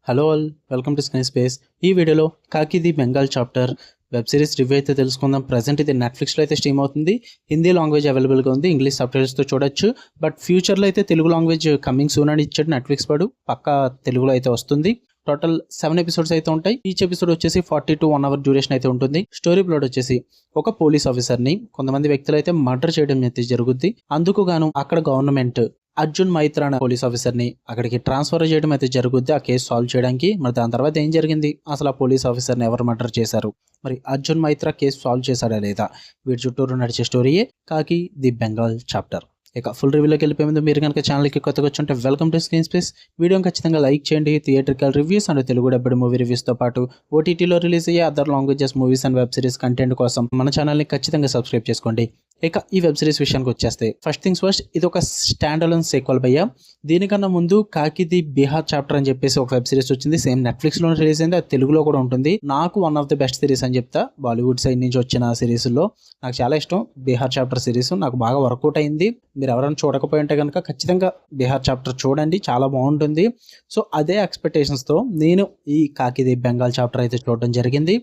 Hello all, welcome to screen space. ఈ వీడియోలో కాకి the Bengal chapter web series review అయితే తెలుసుకుందాం. ప్రజెంట్ ఇది నెట్ఫ్లిక్స్లో అయితే స్ట్రీమ్ అవుతుంది. హిందీ లాంగ్వేజ్ అవైలబుల్గా ఉంది, ఇంగ్లీష్ సబ్టైటిల్స్తో చూడొచ్చు. బట్ ఫ్యూచర్లో అయితే తెలుగు లాంగ్వేజ్ కమింగ్ సూన్ అని ఇచ్చాడు నెట్ఫ్లిక్స్ వాడు. పక్కా తెలుగులో అయితే వస్తుంది. టోటల్ 7 ఎపిసోడ్స్ అయితే ఉంటాయి. ఈచ్ ఎపిసోడ్ వచ్చేసి 40 to 1 hour డ్యూరేషన్ అయితే ఉంటుంది. స్టోరీ ప్లాట్ వచ్చేసి ఒక పోలీస్ ఆఫీసర్ని కొంతమంది వ్యక్తులు అయితే మర్డర్ చేయడం అయితే జరుగుద్ది. అందుకు గాను అక్కడ గవర్నమెంట్ అర్జున్ మైత్రా అనే పోలీస్ ఆఫీసర్ని అక్కడికి ట్రాన్స్ఫర్ చేయడం అయితే జరుగుద్ది ఆ కేసు సాల్వ్ చేయడానికి. మరి దాని తర్వాత ఏం జరిగింది, అసలు ఆ పోలీస్ ఆఫీసర్ని ఎవరు మర్డర్ చేశారు, మరి అర్జున్ మైత్రా కేసు సాల్వ్ చేశాడా లేదా, వీటి చుట్టూరు నడిచే స్టోరీయే కాకి ది బెంగాల్ చాప్టర్. ఇక ఫుల్ రివ్యూలోకి వెళ్ళిపోయే ముందు మీరు కనుక ఛానల్కి కొత్తగా వచ్చుంటే వెల్కమ్ టు స్క్రీన్ స్పేస్. వీడియోని ఖచ్చితంగా లైక్ చేయండి. Theatrical reviews and Telugu dubbed movie రివ్యూస్తో పాటు ఓటీటీలో రిలీజ్ అయ్యే other languages movies and web series content కోసం మన ఛానల్ని ఖచ్చితంగా సబ్స్క్రైబ్ చేసుకోండి. ఇక ఈ వెబ్ సిరీస్ విషయానికి వచ్చేస్తే ఫస్ట్ థింగ్స్ ఫస్ట్, ఇది ఒక స్టాండ్ అలోన్ సీక్వెల్ భయ్య. దీనికన్నా ముందు కాకి ది బీహార్ చాప్టర్ అని చెప్పేసి ఒక వెబ్ సిరీస్ వచ్చింది, సేమ్ నెట్ఫ్లిక్స్ లో రిలీజ్ అయింది. అది తెలుగులో కూడా ఉంటుంది. నాకు one of the best series అని చెప్తా. బాలీవుడ్ సైడ్ నుంచి వచ్చిన సిరీస్ లో నాకు చాలా ఇష్టం బీహార్ చాప్టర్ సిరీస్. నాకు బాగా వర్కౌట్ అయింది. మీరు ఎవరైనా చూడకపోయి ఉంటే కనుక ఖచ్చితంగా బీహార్ చాప్టర్ చూడండి, చాలా బాగుంటుంది. సో అదే ఎక్స్పెక్టేషన్స్ తో నేను ఈ కాకి ది బెంగాల్ చాప్టర్ అయితే చూడడం జరిగింది.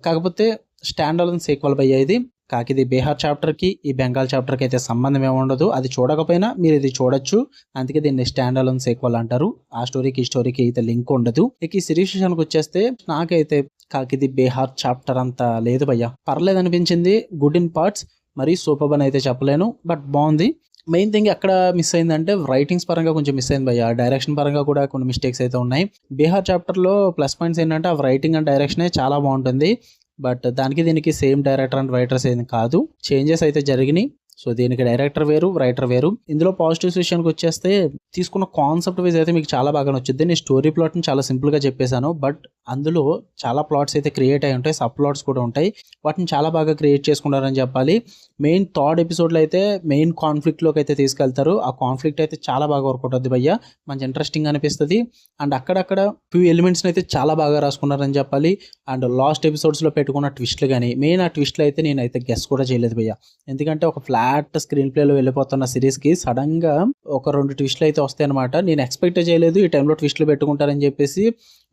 కాకపోతే స్టాండ్ అలోన్ సీక్వెల్ భయ్య ఇది. కాకిది బీహార్ చాప్టర్కి ఈ బెంగాల్ చాప్టర్కి అయితే సంబంధం ఏమి ఉండదు. అది చూడకపోయినా మీరు ఇది చూడొచ్చు, అందుకే దీన్ని స్టాండ్ అలోన్ సీక్వెల్ అంటారు. ఆ స్టోరీకి ఈ స్టోరీకి అయితే లింక్ ఉండదు. ఇక ఈ సిరీస్ విషయానికి వచ్చేస్తే నాకైతే కాకిది బీహార్ చాప్టర్ అంత లేదు భయ్య. పర్లేదు అనిపించింది, గుడ్ ఇన్ పార్ట్స్. మరీ సూపర్ అని అయితే చెప్పలేను, బట్ బాగుంది. మెయిన్ థింగ్ ఎక్కడ మిస్ అయిందంటే రైటింగ్స్ పరంగా కొంచెం మిస్ అయింది భయ్య. డైరెక్షన్ పరంగా కూడా కొన్ని మిస్టేక్స్ అయితే ఉన్నాయి. బీహార్ చాప్టర్లో ప్లస్ పాయింట్స్ ఏంటంటే ఆ రైటింగ్ అండ్ డైరెక్షనే చాలా బాగుంటుంది. బట్ దానికి దీనికి సేమ్ డైరెక్టర్ అండ్ రైటర్స్ ఏం కాదు, చేంజెస్ అయితే జరిగినాయి. సో దీనికి డైరెక్టర్ వేరు, రైటర్ వేరు. ఇందులో పాజిటివ్స్ విషయానికి వచ్చేస్తే తీసుకున్న కాన్సెప్ట్ వైజ్ అయితే మీకు చాలా బాగా నచ్చుద్ది. నేను స్టోరీ ప్లాట్ని చాలా సింపుల్గా చెప్పేశాను, బట్ అందులో చాలా ప్లాట్స్ అయితే క్రియేట్ అయి ఉంటాయి, సబ్ ప్లాట్స్ కూడా ఉంటాయి. వాటిని చాలా బాగా క్రియేట్ చేసుకున్నారని చెప్పాలి. మెయిన్ థర్డ్ ఎపిసోడ్లో అయితే మెయిన్ కాన్ఫ్లిక్ట్లోకి అయితే తీసుకెళ్తారు. ఆ కాన్ఫ్లిక్ట్ అయితే చాలా బాగా వర్కౌట్ అవుతుంది భయ్య, మంచి ఇంట్రెస్టింగ్ అనిపిస్తుంది. అండ్ అక్కడక్కడ ఫ్యూ ఎలిమెంట్స్ని అయితే చాలా బాగా రాసుకున్నారని చెప్పాలి. అండ్ లాస్ట్ ఎపిసోడ్స్లో పెట్టుకున్న ట్విస్ట్లు కానీ, మెయిన్ ఆ ట్విస్ట్లు అయితే నేనైతే గెస్ కూడా చేయలేదు భయ్య. ఎందుకంటే ఒక ఫ్లాట్ స్క్రీన్ ప్లేలో వెళ్ళిపోతున్న సిరీస్కి సడన్గా ఒక 2 ట్విస్ట్లు అయితే వస్తాయి అనమాట. నేను ఎక్స్పెక్ట్ చేయలేదు ఈ టైంలో ట్విస్ట్లు పెట్టుకుంటారని చెప్పేసి.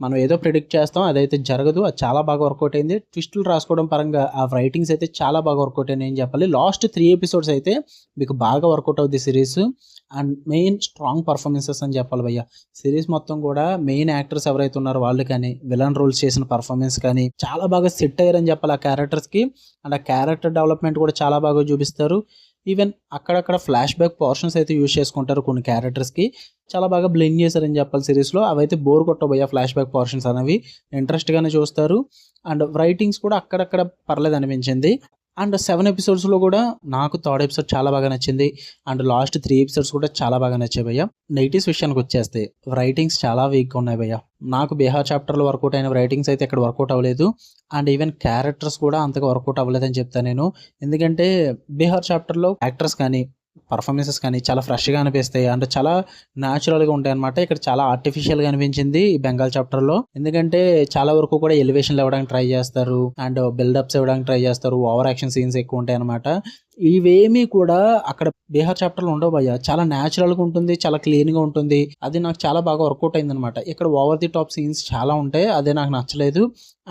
మనం ఏదో ప్రిడిక్ట్ చేస్తాం, అదైతే జరగదు. అది చాలా బాగా వర్కౌట్ అయింది. ట్విస్టులు రాసుకోవడం పరంగా ఆ రైటింగ్స్ అయితే చాలా బాగా వర్కౌట్ అయినాయి అని చెప్పాలి. లాస్ట్ 3 ఎపిసోడ్స్ అయితే మీకు బాగా వర్కౌట్ అవుతుంది series. And main strong performances అని చెప్పాలి భయ్య. సిరీస్ మొత్తం కూడా మెయిన్ యాక్టర్స్ ఎవరైతే ఉన్నారో వాళ్ళు కానీ, విలన్ రోల్స్ చేసిన పర్ఫార్మెన్స్ కానీ చాలా బాగా సెట్ అయ్యారని చెప్పాలి ఆ క్యారెక్టర్స్కి. అండ్ ఆ క్యారెక్టర్ డెవలప్మెంట్ కూడా చాలా బాగా చూపిస్తారు. ఈవెన్ అక్కడక్కడ ఫ్లాష్ బ్యాక్ పోర్షన్స్ అయితే యూజ్ చేసుకుంటారు కొన్ని క్యారెక్టర్స్కి, చాలా బాగా బ్లెండ్ చేశారని చెప్పాలి సిరీస్లో. అవైతే బోర్ కొట్టబోయా ఫ్లాష్ బ్యాక్ పోర్షన్స్ అనేవి, ఇంట్రెస్ట్గానే చూస్తారు. అండ్ రైటింగ్స్ కూడా అక్కడక్కడ పర్లేదు అనిపించింది. అండ్ 7 ఎపిసోడ్స్లో కూడా నాకు థర్డ్ ఎపిసోడ్ చాలా బాగా నచ్చింది. అండ్ లాస్ట్ 3 ఎపిసోడ్స్ కూడా చాలా బాగా నచ్చాయి భయ్య. నెగిటివ్స్ విషయానికి వచ్చేస్తే రైటింగ్స్ చాలా వీక్గా ఉన్నాయి భయ్య. నాకు బీహార్ చాప్టర్లో వర్కౌట్ అయిన రైటింగ్స్ అయితే ఇక్కడ వర్కౌట్ అవ్వలేదు. అండ్ ఈవెన్ క్యారెక్టర్స్ కూడా అంతగా వర్కౌట్ అవ్వలేదని చెప్తాను నేను. ఎందుకంటే బీహార్ చాప్టర్లో యాక్టర్స్ కానీ, పర్ఫార్మెన్సెస్ కానీ చాలా ఫ్రెష్గా అనిపిస్తాయి. అంటే చాలా న్యాచురల్గా ఉంటాయి అనమాట. ఇక్కడ చాలా ఆర్టిఫిషియల్గా అనిపించింది ఈ బెంగాల్ చాప్టర్లో. ఎందుకంటే చాలా వరకు కూడా ఎలివేషన్లు ఇవ్వడానికి ట్రై చేస్తారు, అండ్ బిల్డప్స్ ఇవ్వడానికి ట్రై చేస్తారు, ఓవర్ యాక్షన్ సీన్స్ ఎక్కువ ఉంటాయి అనమాట. ఇవేమీ కూడా అక్కడ బీహార్ చాప్టర్లో ఉండవు భయ్య. చాలా న్యాచురల్గా ఉంటుంది, చాలా క్లీన్గా ఉంటుంది. అది నాకు చాలా బాగా వర్కౌట్ అయింది అనమాట. ఇక్కడ ఓవర్ ది టాప్ సీన్స్ చాలా ఉంటాయి, అదే నాకు నచ్చలేదు.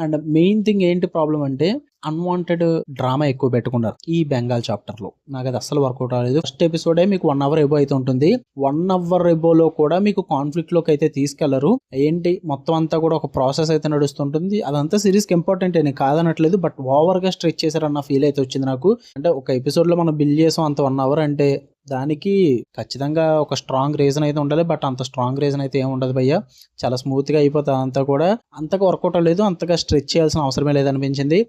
అండ్ మెయిన్ థింగ్ ఏంటి ప్రాబ్లం అంటే అన్వాంటెడ్ డ్రామా ఎక్కువ పెట్టుకున్నారు ఈ బెంగాల్ చాప్టర్లో. నాకు అది అస్సలు వర్కౌట్ అవ్వలేదు. ఫస్ట్ ఎపిసోడే మీకు 1 hour ఎబో అయితే ఉంటుంది. 1 hour ఎబోలో కూడా మీకు కాన్ఫ్లిక్ట్లోకి అయితే తీసుకెళ్లరు. ఏంటి మొత్తం అంతా కూడా ఒక ప్రాసెస్ అయితే నడుస్తుంటుంది. అదంతా సిరీస్కి ఇంపార్టెంట్ అని కాదనట్లేదు, బట్ ఓవర్గా స్ట్రెచ్ చేశారన్న ఫీల్ అయితే వచ్చింది నాకు. అంటే ఒక ఎపిసోడ్లో మనం బిల్డ్ చేసాం అంత 1 hour అంటే దానికి ఖచ్చితంగా ఒక స్ట్రాంగ్ రీజన్ అయితే ఉండాలి. బట్ అంత స్ట్రాంగ్ రీజన్ అయితే ఏమి ఉండదు భయ్య. చాలా స్మూత్గా అయిపోతుంది అంతా కూడా. అంతగా వర్కౌట్ అవ్వలేదు, అంతగా స్ట్రెచ్ చేయాల్సిన అవసరమే లేదనిపించింది.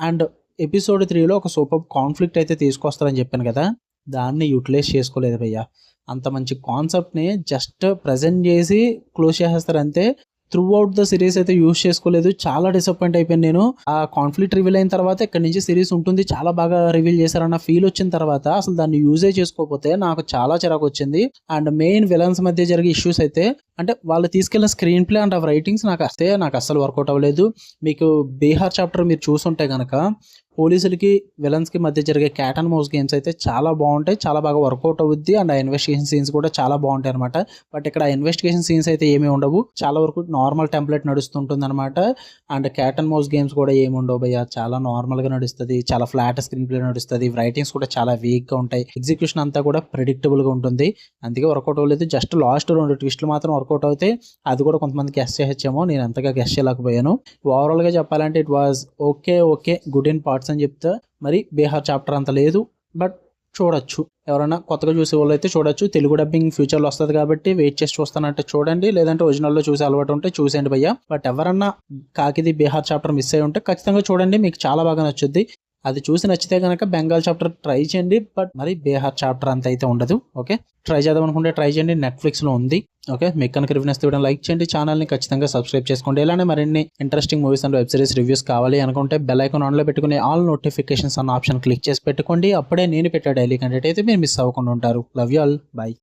అండ్ ఎపిసోడ్ 3లో ఒక సూపర్ కాన్ఫ్లిక్ట్ అయితే తీసుకొస్తారని చెప్పాను కదా, దాన్ని యూటిలైజ్ చేసుకోలేదు భయ్య. అంత మంచి కాన్సెప్ట్ని జస్ట్ ప్రజెంట్ చేసి క్లోజ్ చేసేస్తారు అంతే. త్రూ అవుట్ ద సిరీస్ అయితే యూజ్ చేసుకోలేదు. చాలా డిసప్పాయింట్ అయిపోయాను నేను. ఆ కాన్ఫ్లిక్ట్ రివీల్ అయిన తర్వాత ఇక్కడ నుంచి సిరీస్ ఉంటుంది, చాలా బాగా రివీల్ చేశారన్న ఫీల్ వచ్చిన తర్వాత అసలు దాన్ని యూజే చేసుకోకపోతే నాకు చాలా చిరాకు వచ్చింది. అండ్ మెయిన్ విలన్స్ మధ్య జరిగే ఇష్యూస్ అయితే అంటే వాళ్ళు తీసుకెళ్ళిన స్క్రీన్ ప్లే అండ్ రైటింగ్స్ నాకు అస్సలు వర్కౌట్ అవ్వలేదు. మీకు బీహార్ చాప్టర్ మీరు చూసుంటే గనక పోలీసులకి విలన్స్కి మధ్య జరిగే క్యాట్ అండ్ మౌస్ గేమ్స్ అయితే చాలా బాగుంటాయి, చాలా బాగా వర్కౌట్ అవుద్ది. అండ్ ఆ ఇన్వెస్టిగేషన్ సీన్స్ కూడా చాలా బాగుంటాయి అనమాట. బట్ ఇక్కడ ఇన్వెస్టిగేషన్ సీన్స్ అయితే ఏమీ ఉండవు, చాలా వరకు నార్మల్ టెంప్లెట్ నడుస్తుంటుంది అనమాట. And cat and mouse games కూడా ఏమి ఉండవు భయ్య, చాలా నార్మల్గా నడుస్తుంది, చాలా ఫ్లాట్ స్క్రీన్ ప్లే నడుస్తుంది. రైటింగ్స్ కూడా చాలా వీక్గా ఉంటాయి, ఎగ్జిక్యూషన్ అంతా కూడా ప్రెడిక్టబుల్గా ఉంటుంది. అందుకే వర్కౌట్ అవ్వలేదు. జస్ట్ లాస్ట్ 2 ట్విస్టులు మాత్రం వర్కౌట్ అవుతాయి, అది కూడా కొంతమంది గెస్ చేయొచ్చేమో, నేను అంతగా గెస్ చేయలేకపోయాను. ఓవరాల్గా చెప్పాలంటే it was okay good in parts అని చెప్తా. మరి బీహార్ చాప్టర్ అంత లేదు, బట్ చూడొచ్చు. ఎవరైనా కొత్తగా చూసే వాళ్ళు అయితే చూడొచ్చు. తెలుగు డబ్బింగ్ ఫ్యూచర్లో వస్తుంది కాబట్టి వెయిట్ చేసి చూస్తానంటే చూడండి, లేదంటే ఒరిజినల్లో చూసే అలవాటు ఉంటే చూసేయండి భయ్య. బట్ ఎవరన్నా కాకిది బీహార్ చాప్టర్ మిస్ అయ్యి ఉంటే ఖచ్చితంగా చూడండి, మీకు చాలా బాగా నచ్చుద్ది. అది చూసి నచ్చితే కనుక బెంగాల్ చాప్టర్ ట్రై చేయండి, బట్ మరి బీహార్ చాప్టర్ అంత అయితే ఉండదు. ఓకే, ట్రై చేద్దాం అనుకుంటే ట్రై చేయండి, నెట్ఫ్లిక్స్లో ఉంది. ఓకే, మీకు కనుక రివ్యూస్ ఇవ్వడం లైక్ చేయండి, ఛానల్ని ఖచ్చితంగా సబ్స్క్రైబ్ చేసుకోండి. ఇలానే మరిన్ని interesting movies and web series reviews కావాలి అనుకుంటే బెల్ ఐకాన్ ఆన్లో పెట్టుకుని ఆల్ నోటిఫికేషన్స్ అన్న ఆప్షన్ క్లిక్ చేసి పెట్టుకోండి. అప్పుడే నేను పెట్టే డైలీ కంటెంట్ అయితే మీరు మిస్ అవ్వకుండా ఉంటారు. Love you all, by.